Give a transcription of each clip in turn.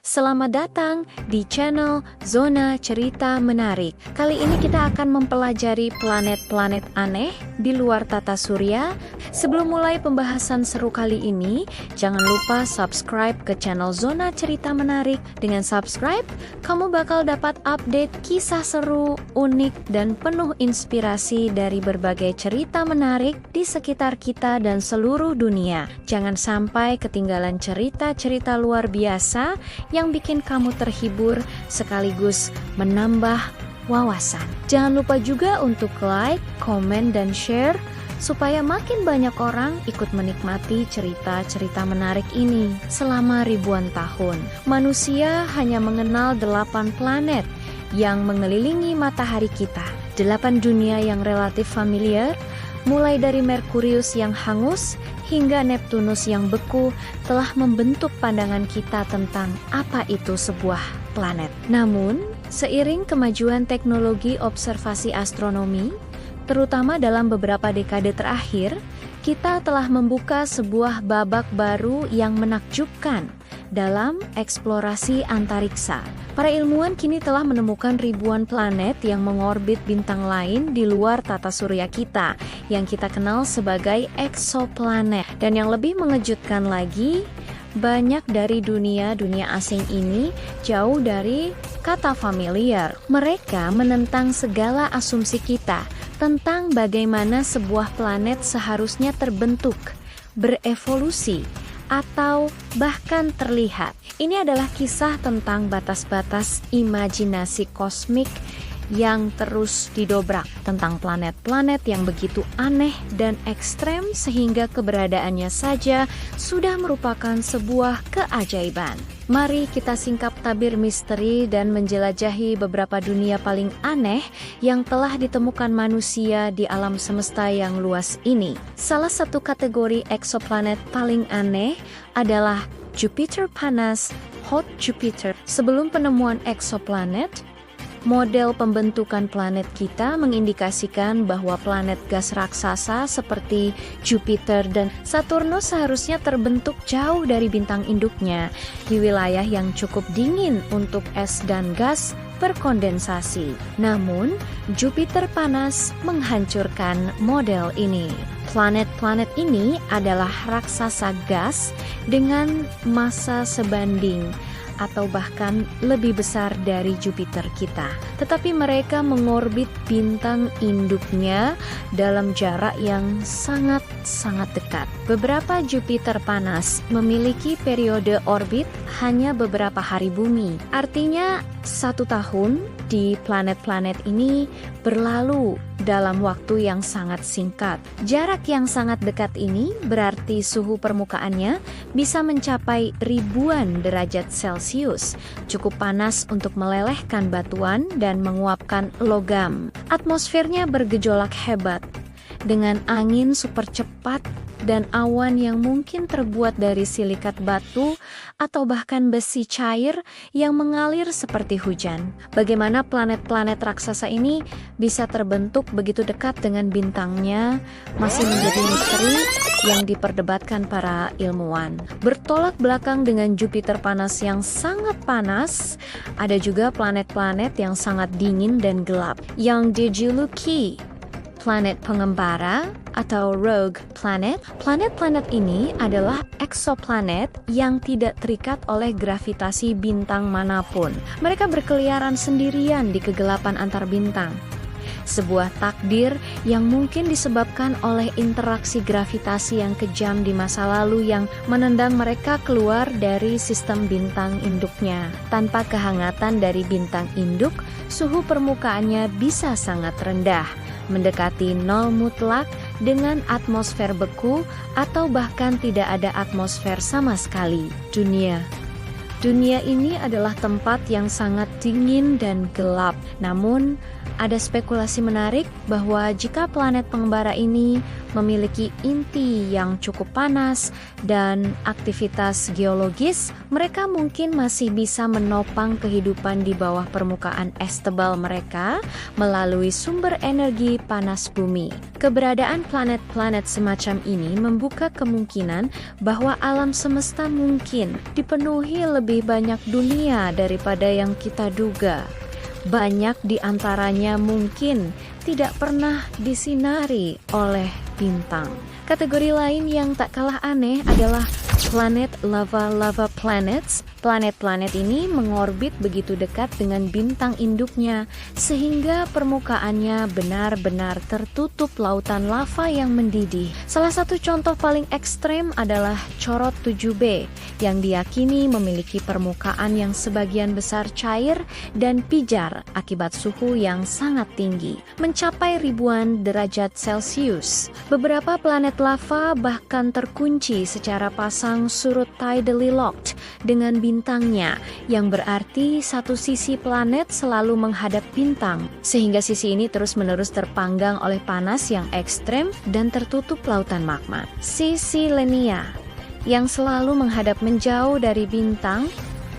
Selamat datang di channel Zona Cerita Menarik. Kali ini kita akan mempelajari planet-planet aneh di luar tata surya. Sebelum mulai pembahasan seru kali ini, jangan lupa subscribe ke channel Zona Cerita Menarik. Dengan subscribe, kamu bakal dapat update kisah seru, unik, dan penuh inspirasi dari berbagai cerita menarik di sekitar kita dan seluruh dunia. Jangan sampai ketinggalan cerita-cerita luar biasa yang bikin kamu terhibur sekaligus menambah wawasan. Jangan lupa juga untuk like, komen, dan share supaya makin banyak orang ikut menikmati cerita-cerita menarik ini. Selama ribuan tahun, manusia hanya mengenal 8 planet yang mengelilingi matahari kita. 8 dunia yang relatif familiar, mulai dari Merkurius yang hangus hingga Neptunus yang beku, telah membentuk pandangan kita tentang apa itu sebuah planet. Namun, seiring kemajuan teknologi observasi astronomi, terutama dalam beberapa dekade terakhir, kita telah membuka sebuah babak baru yang menakjubkan dalam eksplorasi antariksa. Para ilmuwan kini telah menemukan ribuan planet yang mengorbit bintang lain di luar tata surya kita, yang kita kenal sebagai eksoplanet. Dan yang lebih mengejutkan lagi, banyak dari dunia asing ini jauh dari kata familiar. Mereka menentang segala asumsi kita tentang bagaimana sebuah planet seharusnya terbentuk, berevolusi, atau bahkan terlihat. Ini adalah kisah tentang batas-batas imajinasi kosmik yang terus didobrak, tentang planet-planet yang begitu aneh dan ekstrem sehingga keberadaannya saja sudah merupakan sebuah keajaiban. Mari kita singkap tabir misteri dan menjelajahi beberapa dunia paling aneh yang telah ditemukan manusia di alam semesta yang luas ini. Salah satu kategori eksoplanet paling aneh adalah Jupiter panas, Hot Jupiter. Sebelum penemuan eksoplanet, model pembentukan planet kita mengindikasikan bahwa planet gas raksasa seperti Jupiter dan Saturnus seharusnya terbentuk jauh dari bintang induknya di wilayah yang cukup dingin untuk es dan gas berkondensasi. Namun, Jupiter panas menghancurkan model ini. Planet-planet ini adalah raksasa gas dengan massa sebanding atau bahkan lebih besar dari Jupiter kita. Tetapi mereka mengorbit bintang induknya dalam jarak yang sangat-sangat dekat. Beberapa Jupiter panas memiliki periode orbit hanya beberapa hari bumi. Artinya 1 tahun di planet-planet ini berlalu dalam waktu yang sangat singkat. Jarak yang sangat dekat ini berarti suhu permukaannya bisa mencapai ribuan derajat Celcius, cukup panas untuk melelehkan batuan dan menguapkan logam. Atmosfernya bergejolak hebat, dengan angin super cepat dan awan yang mungkin terbuat dari silikat batu atau bahkan besi cair yang mengalir seperti hujan. Bagaimana planet-planet raksasa ini bisa terbentuk begitu dekat dengan bintangnya masih menjadi misteri yang diperdebatkan para ilmuwan. Bertolak belakang dengan Jupiter panas yang sangat panas, ada juga planet-planet yang sangat dingin dan gelap yang dijuluki planet pengembara atau rogue planet. Planet-planet ini adalah eksoplanet yang tidak terikat oleh gravitasi bintang manapun. Mereka berkeliaran sendirian di kegelapan antar bintang. Sebuah takdir yang mungkin disebabkan oleh interaksi gravitasi yang kejam di masa lalu yang menendang mereka keluar dari sistem bintang induknya. Tanpa kehangatan dari bintang induk, suhu permukaannya bisa sangat rendah, mendekati nol mutlak dengan atmosfer beku atau bahkan tidak ada atmosfer sama sekali. Dunia ini adalah tempat yang sangat dingin dan gelap. Namun, ada spekulasi menarik bahwa jika planet pengembara ini memiliki inti yang cukup panas dan aktivitas geologis, mereka mungkin masih bisa menopang kehidupan di bawah permukaan es tebal mereka melalui sumber energi panas bumi. Keberadaan planet-planet semacam ini membuka kemungkinan bahwa alam semesta mungkin dipenuhi lebih lebih banyak dunia daripada yang kita duga. Banyak di antaranya mungkin tidak pernah disinari oleh bintang. Kategori lain yang tak kalah aneh adalah planet lava planets. Planet-planet ini mengorbit begitu dekat dengan bintang induknya sehingga permukaannya benar-benar tertutup lautan lava yang mendidih. Salah satu contoh paling ekstrem adalah Corot 7b yang diyakini memiliki permukaan yang sebagian besar cair dan pijar akibat suhu yang sangat tinggi, mencapai ribuan derajat Celcius. Beberapa planet lava bahkan terkunci secara pasang surut tidally locked dengan bintangnya, yang berarti satu sisi planet selalu menghadap bintang, sehingga sisi ini terus-menerus terpanggang oleh panas yang ekstrem dan tertutup lautan magma. Sisi Lenia, yang selalu menghadap menjauh dari bintang,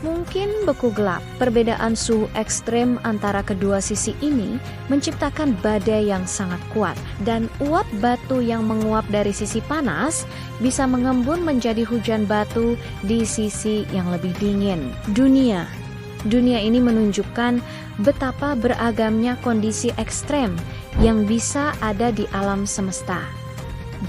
mungkin beku gelap. Perbedaan suhu ekstrem antara kedua sisi ini menciptakan badai yang sangat kuat, dan uap batu yang menguap dari sisi panas bisa mengembun menjadi hujan batu di sisi yang lebih dingin. Dunia ini menunjukkan betapa beragamnya kondisi ekstrem yang bisa ada di alam semesta,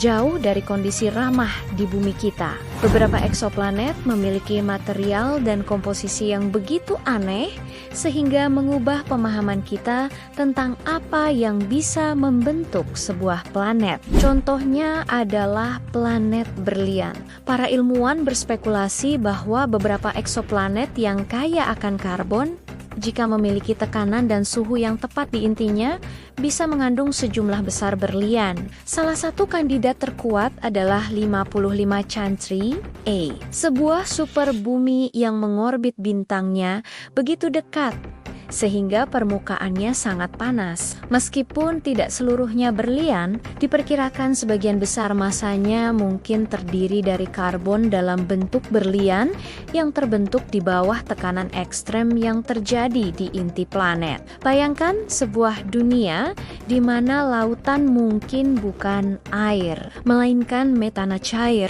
jauh dari kondisi ramah di bumi kita. Beberapa eksoplanet memiliki material dan komposisi yang begitu aneh sehingga mengubah pemahaman kita tentang apa yang bisa membentuk sebuah planet. Contohnya adalah planet berlian. Para ilmuwan berspekulasi bahwa beberapa eksoplanet yang kaya akan karbon, jika memiliki tekanan dan suhu yang tepat di intinya, bisa mengandung sejumlah besar berlian. Salah satu kandidat terkuat adalah 55 Chantry A, sebuah super bumi yang mengorbit bintangnya begitu dekat sehingga permukaannya sangat panas. Meskipun tidak seluruhnya berlian, diperkirakan sebagian besar masanya mungkin terdiri dari karbon dalam bentuk berlian yang terbentuk di bawah tekanan ekstrem yang terjadi di inti planet. Bayangkan sebuah dunia di mana lautan mungkin bukan air, melainkan metana cair,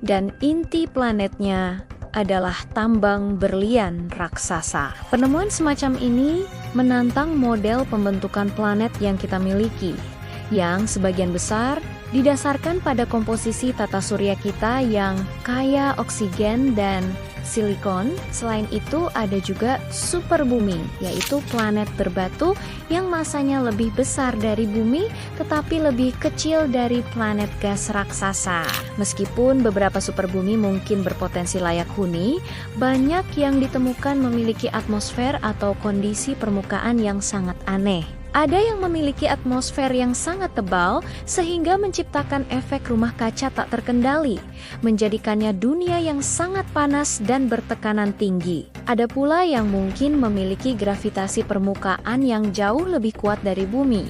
dan inti planetnya adalah tambang berlian raksasa. Penemuan semacam ini menantang model pembentukan planet yang kita miliki, yang sebagian besar didasarkan pada komposisi tata surya kita yang kaya oksigen dan silikon. Selain itu ada juga super bumi, yaitu planet berbatu yang masanya lebih besar dari bumi tetapi lebih kecil dari planet gas raksasa. Meskipun beberapa super bumi mungkin berpotensi layak huni, banyak yang ditemukan memiliki atmosfer atau kondisi permukaan yang sangat aneh. Ada yang memiliki atmosfer yang sangat tebal sehingga menciptakan efek rumah kaca tak terkendali, menjadikannya dunia yang sangat panas dan bertekanan tinggi. Ada pula yang mungkin memiliki gravitasi permukaan yang jauh lebih kuat dari bumi,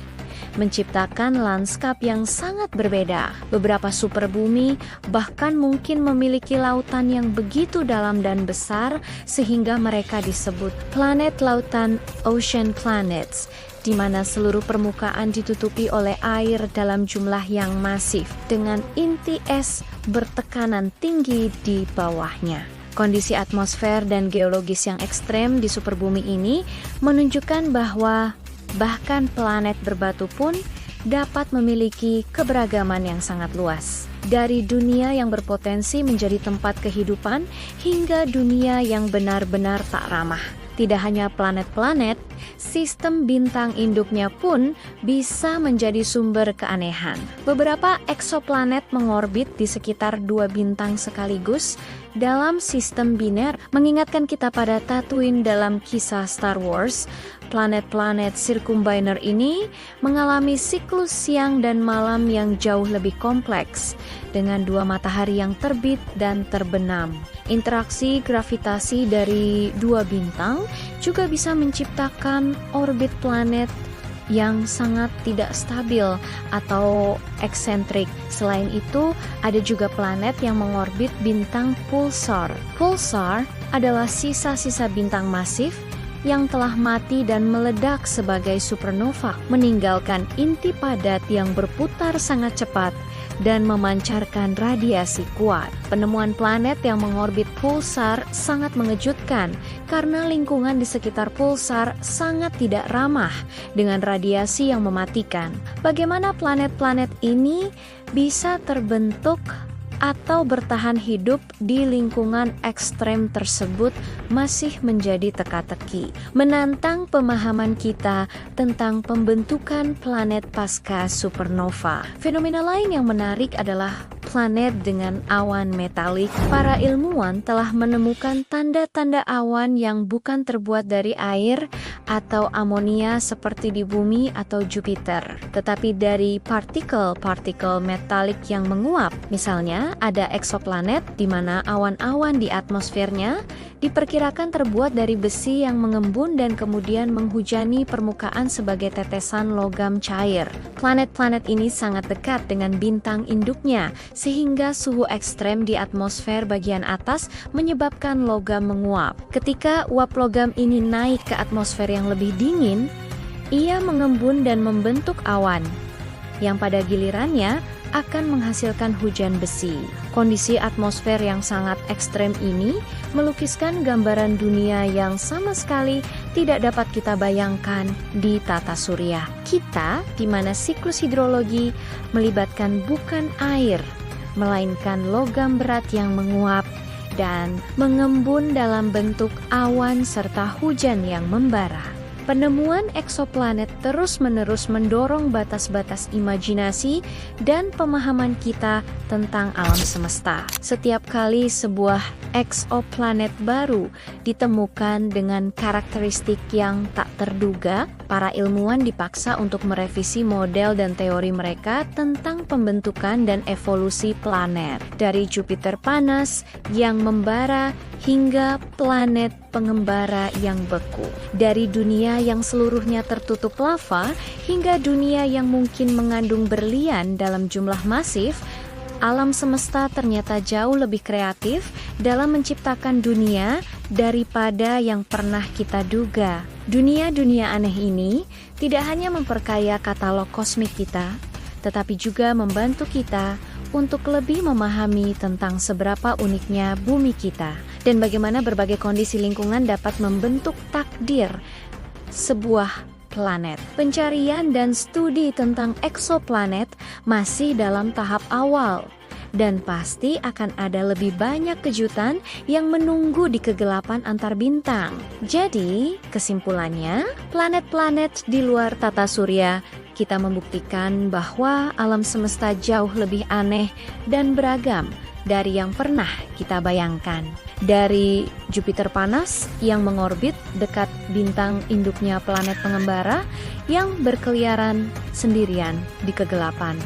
menciptakan lanskap yang sangat berbeda. Beberapa super bumi bahkan mungkin memiliki lautan yang begitu dalam dan besar sehingga mereka disebut planet lautan, ocean planets, di mana seluruh permukaan ditutupi oleh air dalam jumlah yang masif dengan inti es bertekanan tinggi di bawahnya. Kondisi atmosfer dan geologis yang ekstrem di superbumi ini menunjukkan bahwa bahkan planet berbatu pun dapat memiliki keberagaman yang sangat luas. Dari dunia yang berpotensi menjadi tempat kehidupan hingga dunia yang benar-benar tak ramah. Tidak hanya planet-planet, sistem bintang induknya pun bisa menjadi sumber keanehan. Beberapa eksoplanet mengorbit di sekitar 2 bintang sekaligus dalam sistem biner, mengingatkan kita pada Tatooine dalam kisah Star Wars. Planet-planet circumbiner ini mengalami siklus siang dan malam yang jauh lebih kompleks, dengan 2 matahari yang terbit dan terbenam. Interaksi gravitasi dari 2 bintang juga bisa menciptakan orbit planet yang sangat tidak stabil atau eksentrik. Selain itu, ada juga planet yang mengorbit bintang pulsar. Pulsar adalah sisa-sisa bintang masif yang telah mati dan meledak sebagai supernova, meninggalkan inti padat yang berputar sangat cepat dan memancarkan radiasi kuat. Penemuan planet yang mengorbit pulsar sangat mengejutkan karena lingkungan di sekitar pulsar sangat tidak ramah dengan radiasi yang mematikan. Bagaimana planet-planet ini bisa terbentuk atau bertahan hidup di lingkungan ekstrem tersebut masih menjadi teka-teki, menantang pemahaman kita tentang pembentukan planet pasca supernova. Fenomena lain yang menarik adalah planet dengan awan metalik. Para ilmuwan telah menemukan tanda-tanda awan yang bukan terbuat dari air atau amonia seperti di bumi atau Jupiter, tetapi dari partikel-partikel metalik yang menguap. Misalnya, ada eksoplanet di mana awan-awan di atmosfernya diperkirakan terbuat dari besi yang mengembun dan kemudian menghujani permukaan sebagai tetesan logam cair. Planet-planet ini sangat dekat dengan bintang induknya, sehingga suhu ekstrem di atmosfer bagian atas menyebabkan logam menguap. Ketika uap logam ini naik ke atmosfer yang lebih dingin, ia mengembun dan membentuk awan, yang pada gilirannya akan menghasilkan hujan besi. Kondisi atmosfer yang sangat ekstrem ini melukiskan gambaran dunia yang sama sekali tidak dapat kita bayangkan di tata surya kita, di mana siklus hidrologi melibatkan bukan air, melainkan logam berat yang menguap dan mengembun dalam bentuk awan serta hujan yang membara. Penemuan eksoplanet terus-menerus mendorong batas-batas imajinasi dan pemahaman kita tentang alam semesta. Setiap kali sebuah eksoplanet baru ditemukan dengan karakteristik yang tak terduga, para ilmuwan dipaksa untuk merevisi model dan teori mereka tentang pembentukan dan evolusi planet. Dari Jupiter panas yang membara hingga planet pengembara yang beku. Dari dunia yang seluruhnya tertutup lava hingga dunia yang mungkin mengandung berlian dalam jumlah masif, alam semesta ternyata jauh lebih kreatif dalam menciptakan dunia daripada yang pernah kita duga. Dunia-dunia aneh ini tidak hanya memperkaya katalog kosmik kita, tetapi juga membantu kita untuk lebih memahami tentang seberapa uniknya bumi kita dan bagaimana berbagai kondisi lingkungan dapat membentuk takdir sebuah planet. Pencarian dan studi tentang eksoplanet masih dalam tahap awal, dan pasti akan ada lebih banyak kejutan yang menunggu di kegelapan antar bintang. Jadi, kesimpulannya, planet-planet di luar tata surya kita membuktikan bahwa alam semesta jauh lebih aneh dan beragam dari yang pernah kita bayangkan. Dari Jupiter panas yang mengorbit dekat bintang induknya planet pengembara yang berkeliaran sendirian di kegelapan,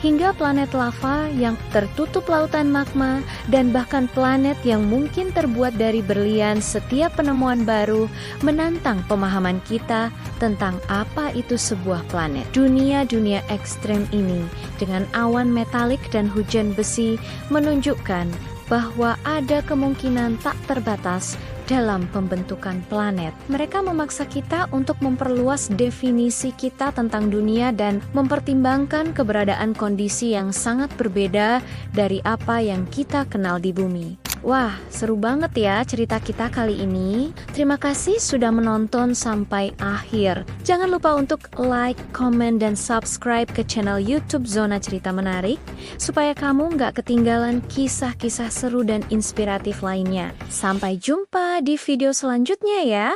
hingga planet lava yang tertutup lautan magma, dan bahkan planet yang mungkin terbuat dari berlian. Setiap penemuan baru menantang pemahaman kita tentang apa itu sebuah planet. Dunia-dunia ekstrem ini dengan awan metalik dan hujan besi menunjukkan bahwa ada kemungkinan tak terbatas dalam pembentukan planet. Mereka memaksa kita untuk memperluas definisi kita tentang dunia dan mempertimbangkan keberadaan kondisi yang sangat berbeda dari apa yang kita kenal di bumi. Wah, seru banget ya cerita kita kali ini. Terima kasih sudah menonton sampai akhir. Jangan lupa untuk like, comment, dan subscribe ke channel YouTube Zona Cerita Menarik supaya kamu nggak ketinggalan kisah-kisah seru dan inspiratif lainnya. Sampai jumpa di video selanjutnya ya.